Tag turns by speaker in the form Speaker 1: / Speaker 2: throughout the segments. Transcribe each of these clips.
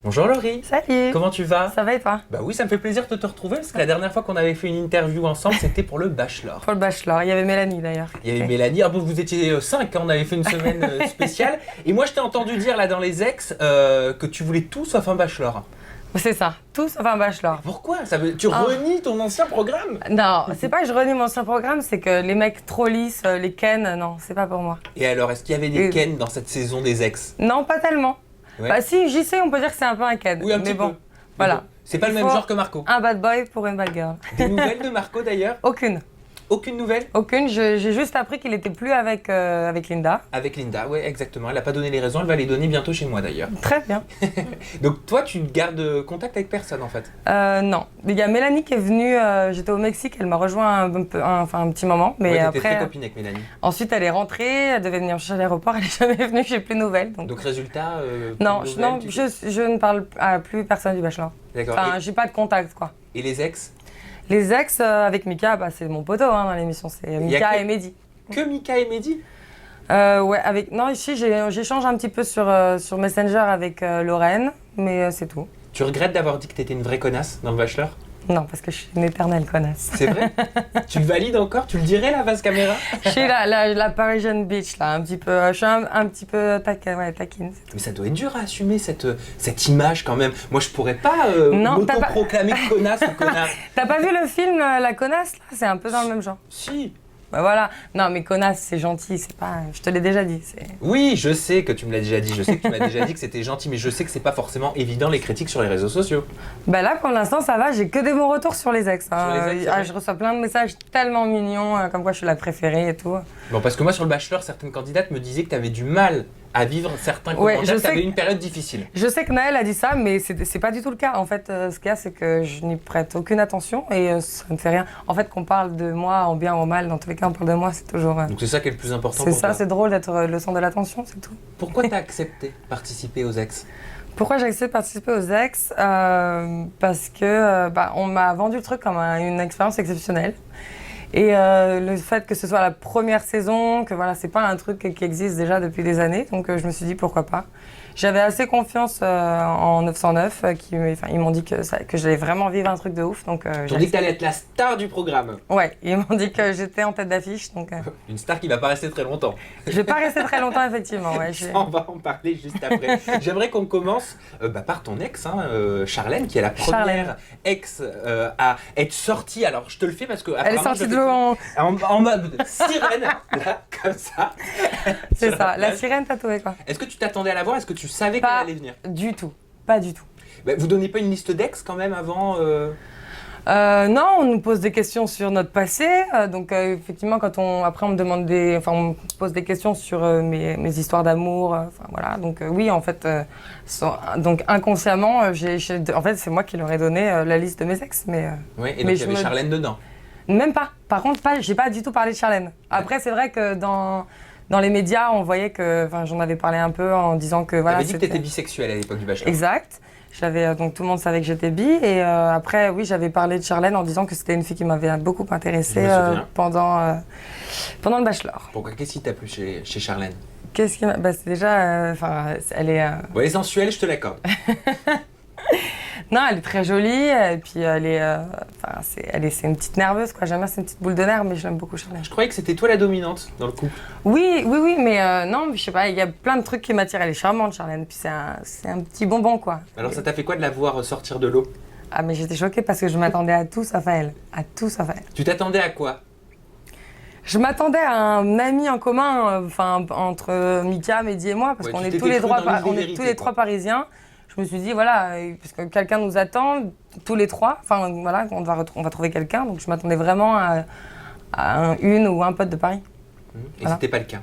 Speaker 1: Bonjour Laurie.
Speaker 2: Salut.
Speaker 1: Comment tu vas?
Speaker 2: Ça va et toi?
Speaker 1: Bah oui, ça me fait plaisir de te retrouver parce que la dernière fois qu'on avait fait une interview ensemble, c'était pour le Bachelor.
Speaker 2: Pour le Bachelor, il y avait Mélanie d'ailleurs.
Speaker 1: Il y avait Mélanie, ah bon, vous étiez 5, on avait fait une semaine spéciale. Et moi je t'ai entendu dire là dans les ex que tu voulais tout sauf un Bachelor.
Speaker 2: C'est ça, tout sauf un Bachelor.
Speaker 1: Pourquoi tu renies ton ancien programme?
Speaker 2: Non, c'est pas que je renie mon ancien programme, c'est que les mecs trop lisses, les Ken, non, c'est pas pour moi.
Speaker 1: Et alors, est-ce qu'il y avait des Ken dans cette saison des ex?
Speaker 2: Non, pas tellement.
Speaker 1: Ouais.
Speaker 2: Bah si, j'y sais, on peut dire que c'est un peu un Ken.
Speaker 1: Oui, un petit
Speaker 2: mais bon,
Speaker 1: peu.
Speaker 2: voilà.
Speaker 1: Bon, c'est pas le même genre que Marco.
Speaker 2: Un bad boy pour une bad girl.
Speaker 1: Des nouvelles de Marco d'ailleurs?
Speaker 2: Aucune.
Speaker 1: Aucune nouvelle?
Speaker 2: Aucune, j'ai juste appris qu'il était plus avec Linda.
Speaker 1: Avec Linda, ouais, exactement. Elle a pas donné les raisons, elle va les donner bientôt chez moi d'ailleurs.
Speaker 2: Très bien.
Speaker 1: Donc toi, tu gardes contact avec personne en fait?
Speaker 2: Non, il y a Mélanie qui est venue, j'étais au Mexique, elle m'a rejoint un petit moment. Mais
Speaker 1: ouais,
Speaker 2: après,
Speaker 1: très copine avec Mélanie.
Speaker 2: Ensuite, elle est rentrée, elle devait venir me chercher à l'aéroport, elle n'est jamais venue, j'ai plus de nouvelles.
Speaker 1: Donc résultat,
Speaker 2: non,
Speaker 1: nouvelles,
Speaker 2: je ne parle à plus personne du Bachelor.
Speaker 1: D'accord.
Speaker 2: Enfin, j'ai pas de contact, quoi.
Speaker 1: Et les ex?
Speaker 2: Les ex, avec Mika, bah, c'est mon poteau dans l'émission, c'est Mika et Mehdi.
Speaker 1: Que Mika et Mehdi?
Speaker 2: Ouais, non, ici, j'échange un petit peu sur Messenger avec Lorraine, mais c'est tout.
Speaker 1: Tu regrettes d'avoir dit que t'étais une vraie connasse dans le Bachelor?
Speaker 2: Non, parce que je suis une éternelle connasse.
Speaker 1: C'est vrai? Tu le valides encore? Tu le dirais là, face caméra?
Speaker 2: Je suis la Parisian bitch, là, un petit peu. Je suis un petit peu taquine.
Speaker 1: Mais ça doit être dur à assumer cette image quand même. Moi, je pourrais pas m'auto-proclamer connasse ou connard.
Speaker 2: T'as pas vu le film La Connasse, là? C'est un peu dans le même genre.
Speaker 1: Si.
Speaker 2: Bah voilà. Non, mais connasse, c'est gentil, c'est pas... Je te l'ai déjà dit.
Speaker 1: Oui, je sais que tu me l'as déjà dit. Je sais que tu m'as déjà dit que c'était gentil, mais je sais que c'est pas forcément évident les critiques sur les réseaux sociaux.
Speaker 2: Bah là, pour l'instant, ça va. J'ai que des bons retours sur les ex. Hein.
Speaker 1: Sur les ex,
Speaker 2: je reçois plein de messages tellement mignons, comme quoi je suis la préférée et tout.
Speaker 1: Bon, parce que moi, sur le Bachelor, certaines candidates me disaient que t'avais du mal à vivre certains commentaires, que t'avais une période difficile.
Speaker 2: Je sais que Naël a dit ça, mais c'est pas du tout le cas. En fait, ce qu'il y a, c'est que je n'y prête aucune attention et ça ne fait rien. En fait, qu'on parle de moi en bien ou en mal, dans tous les cas, on parle de moi, c'est toujours...
Speaker 1: Donc c'est ça qui est le plus important pour toi.
Speaker 2: C'est ça, c'est drôle d'être le centre de l'attention, c'est tout.
Speaker 1: Pourquoi t'as accepté de participer aux ex?
Speaker 2: Pourquoi j'ai accepté de participer aux ex? Parce que on m'a vendu le truc comme une expérience exceptionnelle. Et le fait que ce soit la première saison, que voilà, c'est pas un truc qui existe déjà depuis des années, donc je me suis dit pourquoi pas. J'avais assez confiance en 909, ils m'ont dit que j'allais vraiment vivre un truc de ouf. Donc,
Speaker 1: ils t'ont dit que t'allais être la star du programme.
Speaker 2: Ouais, ils m'ont dit que j'étais en tête d'affiche. Donc,
Speaker 1: une star qui va pas rester très longtemps.
Speaker 2: Je vais pas rester très longtemps, effectivement. Ouais,
Speaker 1: on va en parler juste après. J'aimerais qu'on commence par ton ex, hein, Charlène, qui est la première ex à être sortie. Alors, je te le fais parce que...
Speaker 2: Elle est sortie de l'eau
Speaker 1: en mode sirène, là, comme ça.
Speaker 2: C'est ça, la sirène tatouée, quoi.
Speaker 1: Est-ce que tu t'attendais à la voir? Est-ce que tu savais qu'elle allait venir?
Speaker 2: Du tout, pas du tout.
Speaker 1: Bah, vous donnez pas une liste d'ex quand même avant
Speaker 2: non, on nous pose des questions sur notre passé. Donc effectivement, après on me demande on me pose des questions sur mes histoires d'amour. Voilà. Donc oui, en fait, donc inconsciemment, en fait, c'est moi qui leur ai donné la liste de mes ex.
Speaker 1: Oui, et donc il y avait Charlène dedans.
Speaker 2: Même pas. Par contre, j'ai pas du tout parlé de Charlène. Après, c'est vrai que dans les médias, on voyait que, j'en avais parlé un peu en disant que voilà.
Speaker 1: Tu avais dit que tu étais bisexuelle à l'époque du Bachelor.
Speaker 2: Exact. Donc tout le monde savait que j'étais bi et après oui j'avais parlé de Charlène en disant que c'était une fille qui m'avait beaucoup intéressée pendant le Bachelor.
Speaker 1: Pourquoi? Qu'est-ce qui t'a plu chez Charlène?
Speaker 2: Qu'est-ce qui m'a... c'est déjà... elle est...
Speaker 1: Bon, elle est sensuelle, je te l'accorde.
Speaker 2: Non, elle est très jolie et puis c'est une petite nerveuse quoi. J'aime bien, c'est une petite boule de nerfs, mais j'aime beaucoup Charlène.
Speaker 1: Je croyais que c'était toi la dominante dans le couple.
Speaker 2: Oui, mais non, je sais pas, il y a plein de trucs qui m'attirent. Elle est charmante Charlène, puis c'est un petit bonbon quoi.
Speaker 1: Alors ça t'a fait quoi de la voir sortir de l'eau?
Speaker 2: Ah mais j'étais choquée parce que je m'attendais à tout sauf à elle. À tout sauf à elle.
Speaker 1: Tu t'attendais à quoi?
Speaker 2: Je m'attendais à un ami en commun, entre Mika, Mehdi et moi, parce qu'on est tous les trois parisiens. Je me suis dit, voilà, parce que quelqu'un nous attend, tous les trois, voilà, on va trouver quelqu'un. Donc je m'attendais vraiment à une ou un pote de Paris.
Speaker 1: Et voilà. C'était pas le cas?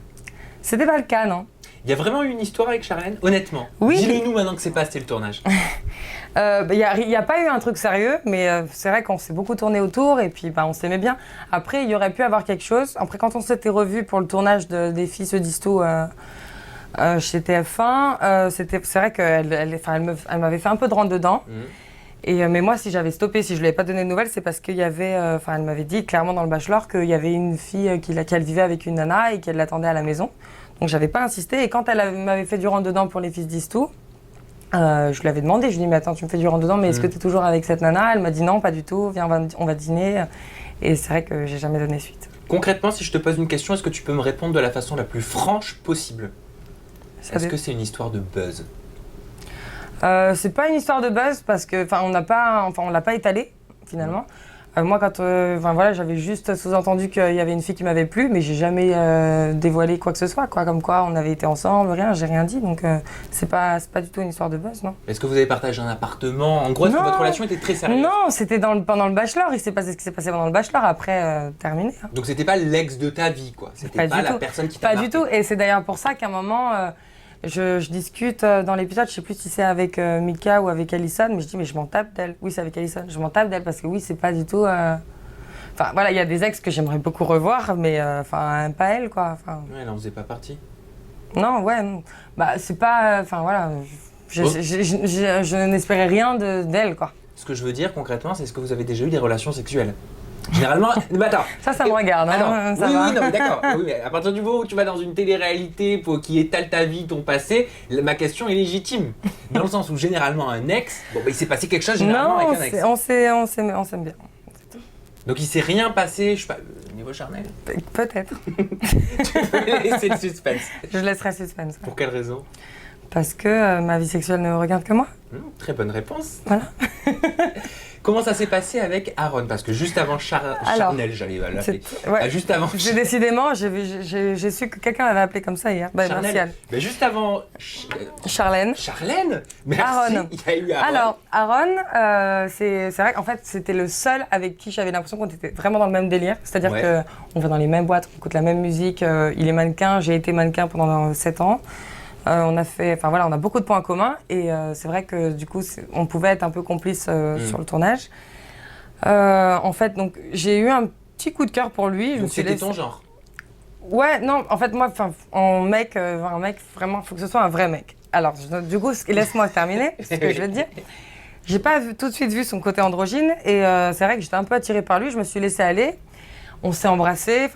Speaker 1: C'était
Speaker 2: pas le cas, non.
Speaker 1: Il y a vraiment eu une histoire avec Charlène, honnêtement?
Speaker 2: Oui.
Speaker 1: Dis-le nous maintenant que c'est passé le tournage.
Speaker 2: Il n'y a pas eu un truc sérieux, mais c'est vrai qu'on s'est beaucoup tourné autour et puis on s'aimait bien. Après, il y aurait pu avoir quelque chose. Après, quand on s'était revus pour le tournage des filles se disent tout chez TF1, c'est vrai qu'elle m'avait fait un peu de rentre dedans. Mais moi, si j'avais stoppé, si je ne lui avais pas donné de nouvelles, c'est parce qu'il y avait, elle m'avait dit clairement dans le Bachelor qu'il y avait une fille qu'elle vivait avec une nana et qu'elle l'attendait à la maison. Donc j'avais pas insisté. Et quand elle m'avait fait du rentre dedans pour les filles se disent tout, Je lui avais demandé, je lui ai dit, mais attends, tu me fais du rentre-dedans, mais est-ce que tu es toujours avec cette nana? Elle m'a dit non, pas du tout, viens, on va dîner. Et c'est vrai que j'ai jamais donné suite.
Speaker 1: Concrètement, si je te pose une question, est-ce que tu peux me répondre de la façon la plus franche possible? Est-ce que c'est une histoire de buzz?
Speaker 2: C'est pas une histoire de buzz parce que, on l'a pas étalé finalement. Moi, quand, voilà, j'avais juste sous-entendu qu'il y avait une fille qui m'avait plu, mais j'ai jamais dévoilé quoi que ce soit, quoi. Comme quoi, on avait été ensemble, rien, j'ai rien dit. Donc, c'est pas du tout une histoire de buzz, non.
Speaker 1: Est-ce que vous avez partagé un appartement? En gros, est-ce que votre relation était très sérieuse?
Speaker 2: Non, c'était pendant le bachelor. Il s'est passé ce qui s'est passé pendant le bachelor. Après, terminé. Hein.
Speaker 1: Donc, c'était pas l'ex de ta vie, quoi. C'était pas la personne qui t'a
Speaker 2: Pas
Speaker 1: marqué.
Speaker 2: du tout. Et c'est d'ailleurs pour ça qu'à un moment. Je discute dans l'épisode, je sais plus si c'est avec Mika ou avec Alison, mais je dis mais je m'en tape d'elle. Oui, c'est avec Alison, je m'en tape d'elle parce que oui, c'est pas du tout. Enfin voilà, il y a des ex que j'aimerais beaucoup revoir, mais pas elle quoi.
Speaker 1: Ouais, elle en faisait pas partie.
Speaker 2: Non, ouais, non. Bah c'est pas. Enfin voilà, je n'espérais rien d'elle quoi.
Speaker 1: Ce que je veux dire concrètement, c'est est-ce que vous avez déjà eu des relations sexuelles? Généralement, mais attends.
Speaker 2: Ça me regarde, hein, ça va.
Speaker 1: Oui, non, mais d'accord. Oui, mais à partir du moment où tu vas dans une télé-réalité qui étale ta vie, ton passé, ma question est légitime. Dans le sens où généralement un ex, il s'est passé quelque chose généralement avec un ex.
Speaker 2: Non, on s'aime bien.
Speaker 1: Donc il s'est rien passé, je sais pas, niveau charnel?
Speaker 2: Peut-être.
Speaker 1: Tu peux laisser le suspense.
Speaker 2: Je laisserai le suspense.
Speaker 1: Pour quelle raison?
Speaker 2: Parce que ma vie sexuelle ne regarde que moi.
Speaker 1: Très bonne réponse.
Speaker 2: Voilà.
Speaker 1: Comment ça s'est passé avec Aaron? Parce que juste avant Charnel, j'allais l'appeler.
Speaker 2: Ouais.
Speaker 1: Juste avant.
Speaker 2: Décidément, j'ai su que quelqu'un l'avait appelé comme ça hier.
Speaker 1: Charnel. Mais juste avant.
Speaker 2: Charlène.
Speaker 1: Charlène? Merci.
Speaker 2: Aaron.
Speaker 1: Il y a eu Aaron.
Speaker 2: Alors, Aaron, c'est vrai qu'en fait, c'était le seul avec qui j'avais l'impression qu'on était vraiment dans le même délire. C'est-à-dire qu'on va dans les mêmes boîtes, on écoute la même musique. Il est mannequin, j'ai été mannequin pendant 7 ans. On a beaucoup de points communs et c'est vrai que du coup, on pouvait être un peu complices sur le tournage. En fait, donc j'ai eu un petit coup de cœur pour lui.
Speaker 1: Donc c'était ton genre?
Speaker 2: Ouais, non, en fait, moi, un mec, vraiment, il faut que ce soit un vrai mec. Alors, du coup, laisse-moi terminer, c'est ce que je veux te dire. J'ai pas tout de suite vu son côté androgyne et c'est vrai que j'étais un peu attirée par lui, je me suis laissée aller. On s'est embrassés,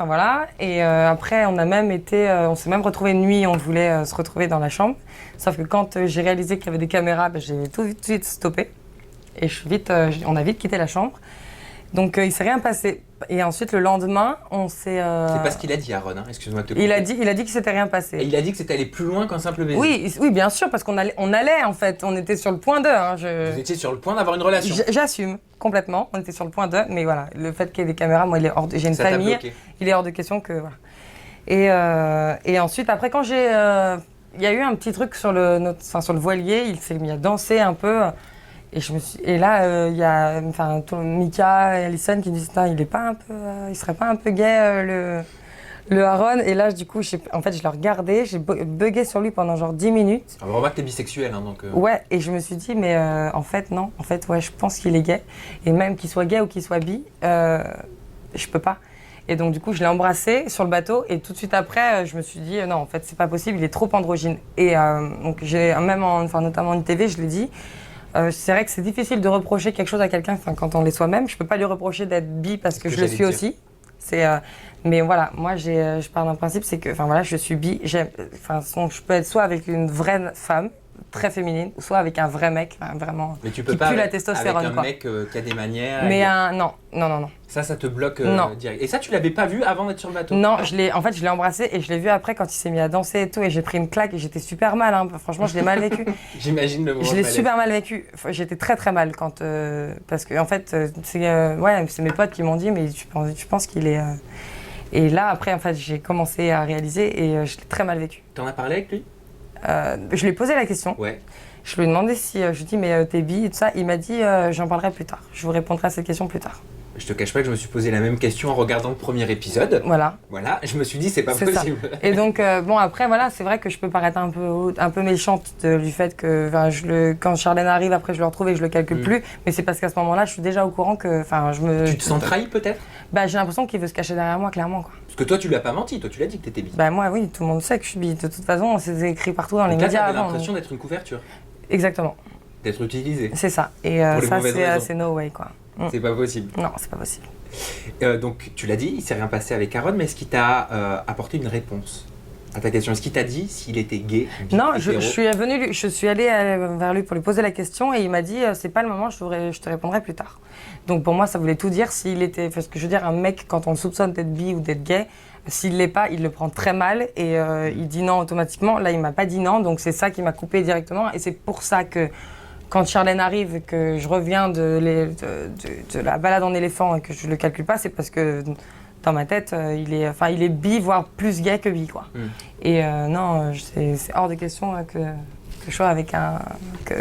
Speaker 2: et après on s'est même retrouvés une nuit, on voulait se retrouver dans la chambre. Sauf que quand j'ai réalisé qu'il y avait des caméras, j'ai tout de suite stoppé. Et on a vite quitté la chambre. Donc il s'est rien passé. Et ensuite le lendemain, on s'est...
Speaker 1: C'est pas ce qu'il a dit Aaron, hein. Excuse-moi de te couper.
Speaker 2: Il a dit que c'était rien passé.
Speaker 1: Et il a dit que c'était allé plus loin qu'un simple baiser.
Speaker 2: Oui, bien sûr, parce qu'on allait en fait, on était sur le point 2. Hein,
Speaker 1: Vous étiez sur le point d'avoir une relation.
Speaker 2: J'assume complètement, on était sur le point 2, mais voilà, le fait qu'il y ait des caméras, moi j'ai une famille, il est hors de question que... Voilà. Et ensuite, après quand il y a eu un petit truc sur le voilier, il s'est mis à danser un peu. Et là, il y a Mika et Alison qui disent il serait pas un peu gay le Aaron. Et là, du coup, je le regardais, j'ai bugué sur lui pendant genre 10 minutes.
Speaker 1: Alors, on voit que t'es bisexuel, hein, donc.
Speaker 2: Ouais, et je me suis dit, mais en fait, non. En fait, ouais, je pense qu'il est gay. Et même qu'il soit gay ou qu'il soit bi, je peux pas. Et donc, du coup, je l'ai embrassé sur le bateau. Et tout de suite après, je me suis dit, non, en fait, c'est pas possible, il est trop androgyne. Et donc, notamment en ITV, je l'ai dit. C'est vrai que c'est difficile de reprocher quelque chose à quelqu'un quand on l'est soi-même. Je peux pas lui reprocher d'être bi parce que je le suis aussi. Mais voilà, moi je pars d'un principe, c'est que je suis bi. Je peux être soit avec une vraie femme très féminine, soit avec un vrai mec, vraiment.
Speaker 1: Mais tu peux
Speaker 2: qui
Speaker 1: pas
Speaker 2: pue la
Speaker 1: avec
Speaker 2: testostérone.
Speaker 1: Un mec qui a des manières.
Speaker 2: Mais non.
Speaker 1: Ça te bloque
Speaker 2: non.
Speaker 1: direct. Et ça, tu l'avais pas vu avant d'être sur le bateau?
Speaker 2: Non, je l'ai embrassé et je l'ai vu après quand il s'est mis à danser et tout. Et j'ai pris une claque et j'étais super mal. Hein. Franchement, je l'ai mal vécu.
Speaker 1: J'imagine le moment.
Speaker 2: Je l'ai super mal vécu. J'étais très très mal parce que en fait, c'est mes potes qui m'ont dit, mais tu penses qu'il est. Et là, après, en fait, j'ai commencé à réaliser et je l'ai très mal vécu.
Speaker 1: T'en as parlé avec lui?
Speaker 2: Je lui ai posé la question. Ouais. Je lui ai demandé si, je lui ai dit, mais t'es bi et tout ça. Il m'a dit, j'en parlerai plus tard. Je vous répondrai à cette question plus tard.
Speaker 1: Je te cache pas que je me suis posé la même question en regardant le premier épisode.
Speaker 2: Voilà.
Speaker 1: Je me suis dit, c'est pas possible.
Speaker 2: Ça. Et donc, après, voilà, c'est vrai que je peux paraître un peu méchante du fait que quand Charlène arrive, après, je le retrouve et je le calcule plus. Mais c'est parce qu'à ce moment-là, je suis déjà au courant que
Speaker 1: Tu te sens trahi peut-être?
Speaker 2: J'ai l'impression qu'il veut se cacher derrière moi, clairement. Quoi.
Speaker 1: Parce que toi, tu lui as pas menti, toi, tu l'as dit que t'étais bi.
Speaker 2: Moi, oui, tout le monde sait que je suis bi. De toute façon, c'est écrit partout dans les médias.
Speaker 1: T'avais l'impression d'être une couverture.
Speaker 2: Exactement.
Speaker 1: D'être utilisé.
Speaker 2: C'est ça. Et ça, c'est no way, quoi.
Speaker 1: C'est pas possible.
Speaker 2: Non, c'est pas possible.
Speaker 1: Donc, tu l'as dit, il s'est rien passé avec Aaron, mais est-ce qu'il t'a apporté une réponse à ta question. Est-ce qu'il t'a dit s'il était gay, bi,
Speaker 2: Non,
Speaker 1: hétéro?
Speaker 2: je suis allée vers lui pour lui poser la question et il m'a dit c'est pas le moment, je te répondrai plus tard. Donc pour moi, ça voulait tout dire s'il était. Parce que je veux dire, un mec, quand on le soupçonne d'être bi ou d'être gay, s'il l'est pas, il le prend très mal et il dit non automatiquement. Là, il m'a pas dit non, donc c'est ça qui m'a coupé directement et c'est pour ça que. Quand Charlène arrive et que je reviens de la balade en éléphant et que je le calcule pas, c'est parce que dans ma tête, il est bi, voire plus gay que bi, quoi. Et non, c'est hors de question que je sois avec un...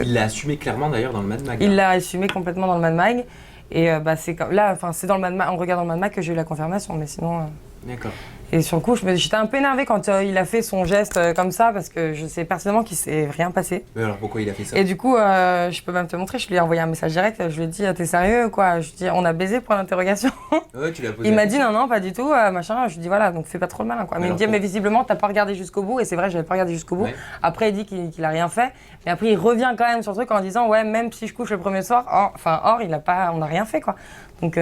Speaker 1: Il l'a assumé clairement d'ailleurs dans le Mad Mag.
Speaker 2: Il l'a assumé complètement dans le Mad Mag. Et c'est comme là, c'est dans le Mad Mag, en regardant le Mad Mag que j'ai eu la confirmation, mais sinon...
Speaker 1: D'accord.
Speaker 2: Et sur le coup, j'étais un peu énervée quand il a fait son geste comme ça, parce que je sais personnellement qu'il s'est rien passé.
Speaker 1: Mais alors pourquoi il a fait ça?
Speaker 2: Et du coup, je peux même te montrer, je lui ai envoyé un message direct, je lui ai dit t'es sérieux quoi? Je lui ai dit on a baisé pour l'interrogation.
Speaker 1: Ouais, tu l'as posé.
Speaker 2: Il m'a dit non, pas du tout, machin. Je lui ai dit voilà, donc fais pas trop le malin quoi. Mais il me dit mais visiblement t'as pas regardé jusqu'au bout, et c'est vrai, j'avais pas regardé jusqu'au bout.
Speaker 1: Ouais.
Speaker 2: Après, il dit qu'il a rien fait, mais après, il revient quand même sur le truc en disant ouais, même si je couche le premier soir, on n'a rien fait quoi. Donc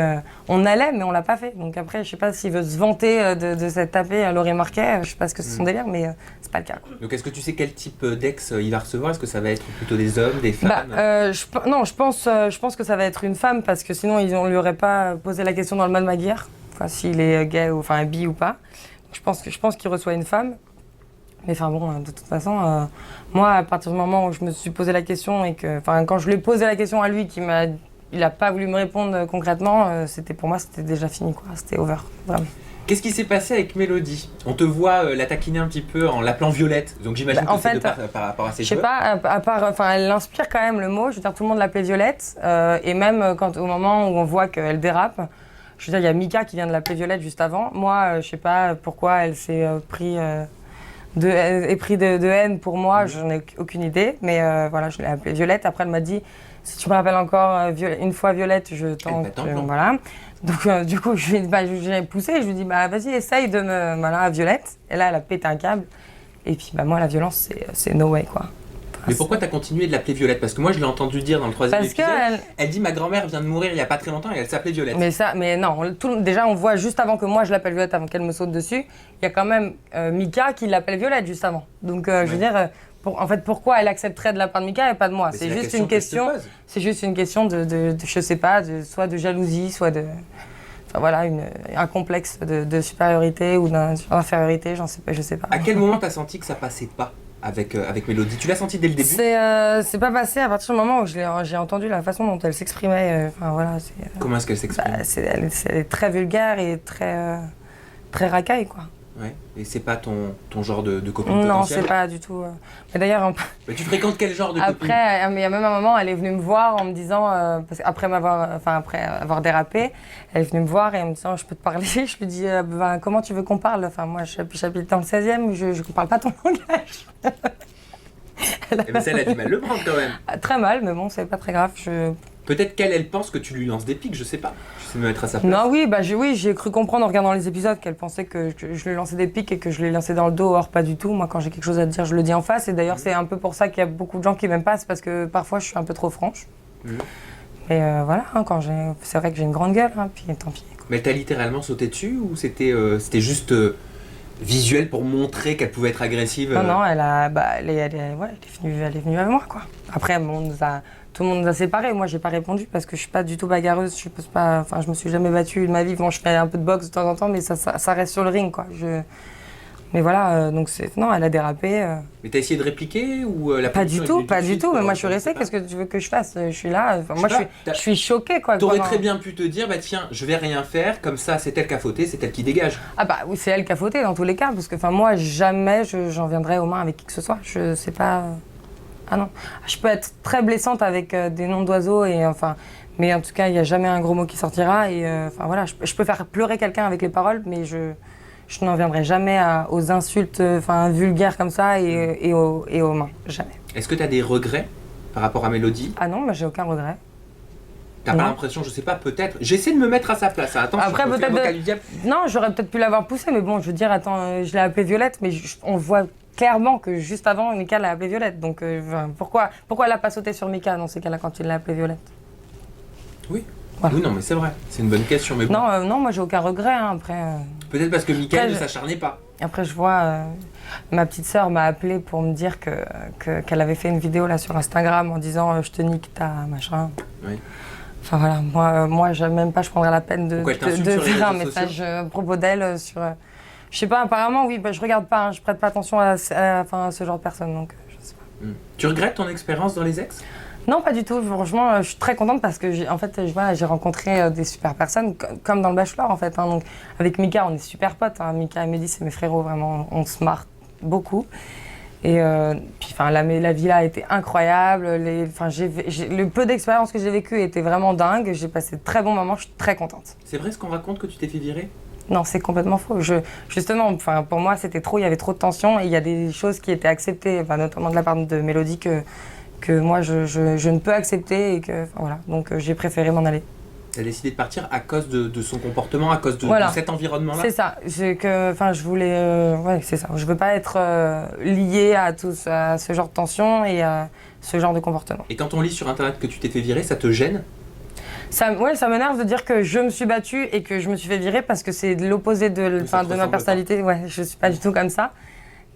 Speaker 2: on allait, mais on l'a pas fait. Donc après, je sais pas s'il veut se vanter de s'être tapé à Laurie Marquet, je sais pas ce que c'est son délire, mais c'est pas le cas. Quoi.
Speaker 1: Donc est-ce que tu sais quel type d'ex il va recevoir? Est-ce que ça va être plutôt des hommes, des femmes?
Speaker 2: Je pense que ça va être une femme parce que sinon on lui aurait pas posé la question dans le Mad Mag hier, enfin s'il est gay ou enfin bi ou pas. Je pense qu'il reçoit une femme. Mais enfin bon, de toute façon, moi à partir du moment où je me suis posé la question et que, enfin quand je lui ai posé la question à lui, il a pas voulu me répondre concrètement, pour moi c'était déjà fini quoi, c'était over, vraiment.
Speaker 1: Qu'est-ce qui s'est passé avec Mélodie? On te voit la taquiner un petit peu en l'appelant Violette, donc j'imagine que c'est par rapport à ses cheveux.
Speaker 2: Je sais pas, à part, enfin elle inspire quand même le mot, je veux dire tout le monde l'appelait Violette, et même au moment où on voit qu'elle dérape, je veux dire il y a Mika qui vient de l'appeler Violette juste avant, moi je sais pas pourquoi elle s'est pris de haine pour moi, j'en ai aucune idée, mais voilà je l'ai appelée Violette, après elle m'a dit si tu me rappelles encore une fois Violette, je tente, voilà. Donc du coup, j'ai poussé, je lui ai dit bah vas-y essaye de me voilà Violette. Et là elle a pété un câble. Et puis bah moi la violence c'est no way quoi. Enfin,
Speaker 1: mais pourquoi t'as continué de l'appeler Violette? Parce que moi je l'ai entendu dire dans le 3e épisode. Elle dit ma grand-mère vient de mourir il y a pas très longtemps et elle s'appelait Violette.
Speaker 2: Mais non, déjà on voit juste avant que moi je l'appelle Violette, avant qu'elle me saute dessus, il y a quand même Mika qui l'appelle Violette juste avant. Donc je veux dire en fait, pourquoi elle accepterait de la part de Mika et pas de moi? C'est juste une question. C'est juste une question de je sais pas, soit de jalousie, soit de, enfin voilà, un complexe de supériorité ou d'infériorité, je sais pas.
Speaker 1: À quel moment t'as senti que ça passait pas avec Mélodie? Tu l'as senti dès le début?
Speaker 2: C'est pas passé à partir du moment où j'ai entendu la façon dont elle s'exprimait. Enfin voilà.
Speaker 1: Comment est-ce qu'elle s'exprime?
Speaker 2: Elle est très vulgaire et très racaille quoi.
Speaker 1: Ouais, et c'est pas ton genre de copine potentielle?
Speaker 2: Non, c'est pas du tout. Mais d'ailleurs...
Speaker 1: Mais tu fréquentes quel genre de copine?
Speaker 2: Après, il y a même un moment, elle est venue me voir en me disant... parce qu'après après avoir dérapé, elle est venue me voir et en me disant « Je peux te parler ?» Je lui dis comment tu veux qu'on parle? Enfin, moi, j'habite dans le 16e, je ne parle pas ton langage.
Speaker 1: Mais ça, elle a du mal le prendre quand même.
Speaker 2: Très mal, mais bon, c'est pas très grave.
Speaker 1: Peut-être elle pense que tu lui lances des pics, je sais pas. Je sais me mettre à sa place.
Speaker 2: Non, oui, j'ai cru comprendre en regardant les épisodes qu'elle pensait que je lui lançais des pics et que je lui lançais dans le dos. Or, pas du tout. Moi, quand j'ai quelque chose à te dire, je le dis en face. Et d'ailleurs, c'est un peu pour ça qu'il y a beaucoup de gens qui m'aiment pas. C'est parce que parfois, je suis un peu trop franche. Mais voilà, c'est vrai que j'ai une grande gueule, hein, puis tant pis. Quoi.
Speaker 1: Mais t'as littéralement sauté dessus ou c'était juste visuel pour montrer qu'elle pouvait être agressive?
Speaker 2: Non, elle est venue avec moi, quoi. Après, tout le monde nous a séparés. Moi, j'ai pas répondu parce que je suis pas du tout bagarreuse. Je me suis jamais battue de ma vie. Bon, je fais un peu de boxe de temps en temps, mais ça reste sur le ring, quoi. Mais voilà, donc non, elle a dérapé.
Speaker 1: Mais t'as essayé de répliquer ou la
Speaker 2: Pas du tout. Mais moi, je suis restée. Qu'est-ce que tu veux que je fasse? Je suis là. Moi, je suis choquée, quoi.
Speaker 1: T'aurais très bien pu te dire, bah tiens, je vais rien faire. Comme ça, c'est elle qui a fauté, c'est elle qui dégage.
Speaker 2: Ah bah oui, c'est elle qui a fauté dans tous les cas, parce que moi, jamais j'en viendrai aux mains avec qui que ce soit. Je sais pas. Ah non, je peux être très blessante avec des noms d'oiseaux mais en tout cas, il n'y a jamais un gros mot qui sortira et voilà, je peux faire pleurer quelqu'un avec les paroles, mais je n'en viendrai jamais aux insultes vulgaires comme ça et aux mains, jamais.
Speaker 1: Est-ce que tu as des regrets par rapport à Mélodie?
Speaker 2: Ah non, j'ai aucun regret.
Speaker 1: T'as pas l'impression, je sais pas, peut-être. J'essaie de me mettre à sa place. Attends,
Speaker 2: après peut-être. Non, j'aurais peut-être pu l'avoir poussée, mais bon, je veux dire, attends, je l'ai appelée Violette, mais on voit clairement que juste avant, Mika l'a appelée Violette. Donc pourquoi elle n'a pas sauté sur Mika dans ces cas-là quand il l'a appelée Violette?
Speaker 1: Oui. Voilà. Oui, non, mais c'est vrai. C'est une bonne question. Mais bon.
Speaker 2: Non, moi j'ai aucun regret. Hein, après.
Speaker 1: Peut-être parce que Mika ne s'acharnait pas.
Speaker 2: Après, je vois. Ma petite sœur m'a appelée pour me dire qu'elle avait fait une vidéo là sur Instagram en disant je te nique ta machin.
Speaker 1: Oui.
Speaker 2: Enfin voilà, moi même pas je prendrais la peine de faire un message à propos d'elle sur. Je sais pas, apparemment oui, je regarde pas, je prête pas attention à ce genre de personnes donc je sais pas.
Speaker 1: Tu regrettes ton expérience dans les ex ?
Speaker 2: Non, pas du tout. Franchement, je suis très contente parce que j'ai rencontré des super personnes, comme dans le Bachelor en fait. Hein. Donc, avec Mika, on est super potes. Hein. Mika et Mehdi, c'est mes frérots, vraiment. On se marre beaucoup. Et puis, la villa a été incroyable. Le peu d'expérience que j'ai vécu était vraiment dingue. J'ai passé de très bons moments. Je suis très contente.
Speaker 1: C'est vrai ce qu'on raconte que tu t'es fait virer ?
Speaker 2: Non, c'est complètement faux. Justement, pour moi, c'était trop. Il y avait trop de tension. Et il y a des choses qui étaient acceptées, notamment de la part de Mélodie, que moi je ne peux accepter et que voilà, donc j'ai préféré m'en aller.
Speaker 1: Tu as décidé de partir à cause de son comportement, à cause de cet environnement-là ?
Speaker 2: C'est ça, je voulais, c'est ça, je veux pas être liée à ce genre de tension et à ce genre de comportement.
Speaker 1: Et quand on lit sur internet que tu t'es fait virer, ça te gêne ?
Speaker 2: Ça m'énerve de dire que je me suis battue et que je me suis fait virer parce que c'est l'opposé de ma personnalité, je suis pas du tout comme ça.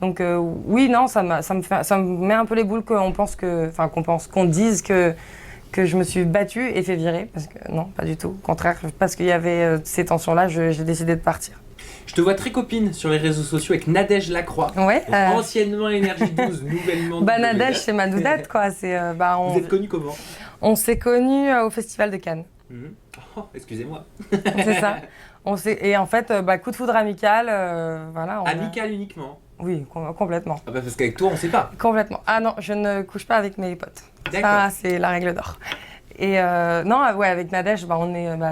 Speaker 2: Donc oui, non, ça me met un peu les boules qu'on dise que je me suis battue et fait virer, parce que non, pas du tout. Au contraire, parce qu'il y avait ces tensions-là, j'ai décidé de partir.
Speaker 1: Je te vois très copine sur les réseaux sociaux avec Nadège Lacroix,
Speaker 2: ouais,
Speaker 1: anciennement Énergie 12, nouvellement
Speaker 2: Nadège, c'est ma doudette, quoi.
Speaker 1: Vous êtes connus comment ?
Speaker 2: On s'est connus au Festival de Cannes.
Speaker 1: Oh, excusez-moi.
Speaker 2: C'est ça. Et en fait, coup de foudre amical, voilà.
Speaker 1: Amical uniquement ?
Speaker 2: Oui, complètement.
Speaker 1: Ah parce qu'avec toi, on sait pas.
Speaker 2: Complètement. Ah non, je ne couche pas avec mes potes.
Speaker 1: D'accord.
Speaker 2: Ça, c'est la règle d'or. Et non, avec Nadège,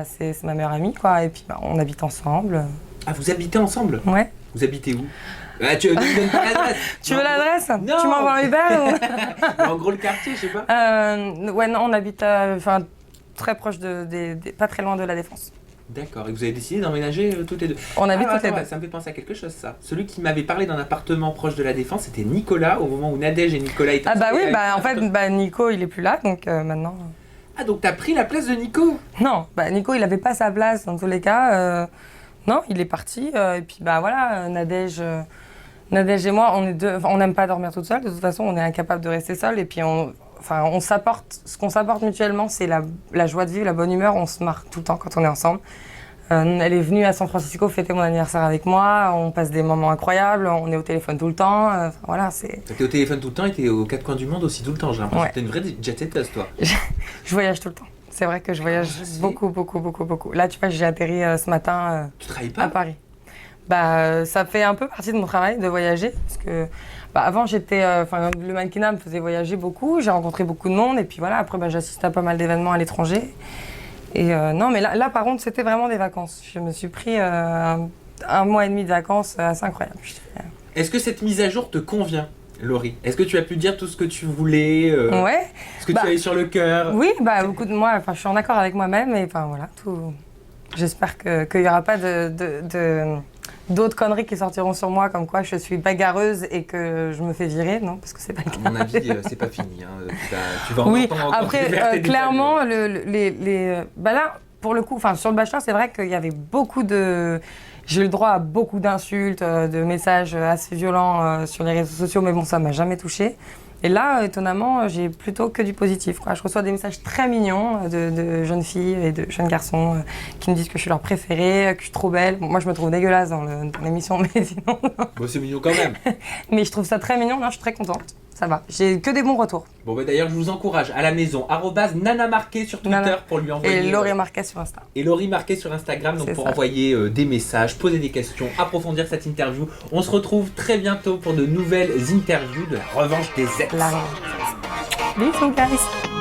Speaker 2: c'est ma meilleure amie, quoi. Et puis, on habite ensemble.
Speaker 1: Ah, vous habitez ensemble ?
Speaker 2: Ouais.
Speaker 1: Vous habitez où ? Tu ne donnes pas l'adresse.
Speaker 2: Tu veux l'adresse ?
Speaker 1: Non.
Speaker 2: Tu m'envoies un Uber
Speaker 1: En gros, le quartier, je sais pas.
Speaker 2: Non, on habite très proche pas très loin de la Défense.
Speaker 1: D'accord, et vous avez décidé d'emménager toutes les deux.
Speaker 2: On habite toutes les deux.
Speaker 1: Ça me fait penser à quelque chose, ça. Celui qui m'avait parlé d'un appartement proche de la Défense, c'était Nicolas, au moment où Nadège et Nicolas étaient
Speaker 2: en fait, Nico, il est plus là, donc maintenant...
Speaker 1: Ah, donc t'as pris la place de Nico ?
Speaker 2: Non, Nico, il avait pas sa place, dans tous les cas. Non, il est parti, et puis voilà, Nadège et moi, on n'aime pas dormir toute seule, de toute façon, on est incapable de rester seul, et puis on s'apporte, ce qu'on s'apporte mutuellement, c'est la joie de vivre, la bonne humeur. On se marre tout le temps quand on est ensemble. Elle est venue à San Francisco fêter mon anniversaire avec moi. On passe des moments incroyables. On est au téléphone tout le temps. Voilà, c'est.
Speaker 1: T'es au téléphone tout le temps et t'es aux quatre coins du monde aussi tout le temps. J'ai l'impression que t'es une vraie jet-setteuse, toi.
Speaker 2: Je voyage tout le temps. C'est vrai que je voyage beaucoup. Là, tu vois, j'ai atterri ce matin
Speaker 1: tu travailles pas
Speaker 2: à Paris. Ça fait un peu partie de mon travail de voyager, parce que avant le mannequinat me faisait voyager beaucoup, j'ai rencontré beaucoup de monde et puis voilà, après j'assistais à pas mal d'événements à l'étranger. Et non, mais là par contre c'était vraiment des vacances. Je me suis pris un mois et demi de vacances assez incroyable.
Speaker 1: Est-ce que cette mise à jour te convient, Laurie ? Est-ce que tu as pu dire tout ce que tu voulais
Speaker 2: Ouais.
Speaker 1: Ce que tu avais sur le cœur ?
Speaker 2: Oui, beaucoup de moi, je suis en accord avec moi-même et voilà, tout. J'espère qu'il n'y aura pas d'autres conneries qui sortiront sur moi, comme quoi je suis bagarreuse et que je me fais virer, non, parce que c'est pas le cas.
Speaker 1: À mon avis, c'est pas fini. Hein. Tu vas encore
Speaker 2: après, clairement, là, pour le coup, sur le Bachelor, c'est vrai qu'il y avait j'ai eu le droit à beaucoup d'insultes, de messages assez violents sur les réseaux sociaux, mais bon, ça m'a jamais touchée. Et là, étonnamment, j'ai plutôt que du positif, quoi. Je reçois des messages très mignons de jeunes filles et de jeunes garçons qui me disent que je suis leur préférée, que je suis trop belle. Bon, moi, je me trouve dégueulasse dans l'émission, mais sinon...
Speaker 1: Bon, c'est mignon quand même.
Speaker 2: Mais je trouve ça très mignon, là, je suis très contente. Ça va, j'ai que des bons retours.
Speaker 1: Bon, d'ailleurs, je vous encourage à la maison, @nanamarqué sur Twitter pour lui envoyer...
Speaker 2: Et Laurie Marquet sur Insta.
Speaker 1: Et Laurie Marquet sur Instagram, donc pour envoyer des messages, poser des questions, approfondir cette interview. On se retrouve très bientôt pour de nouvelles interviews de la revanche des ex.
Speaker 2: Bisous, guys.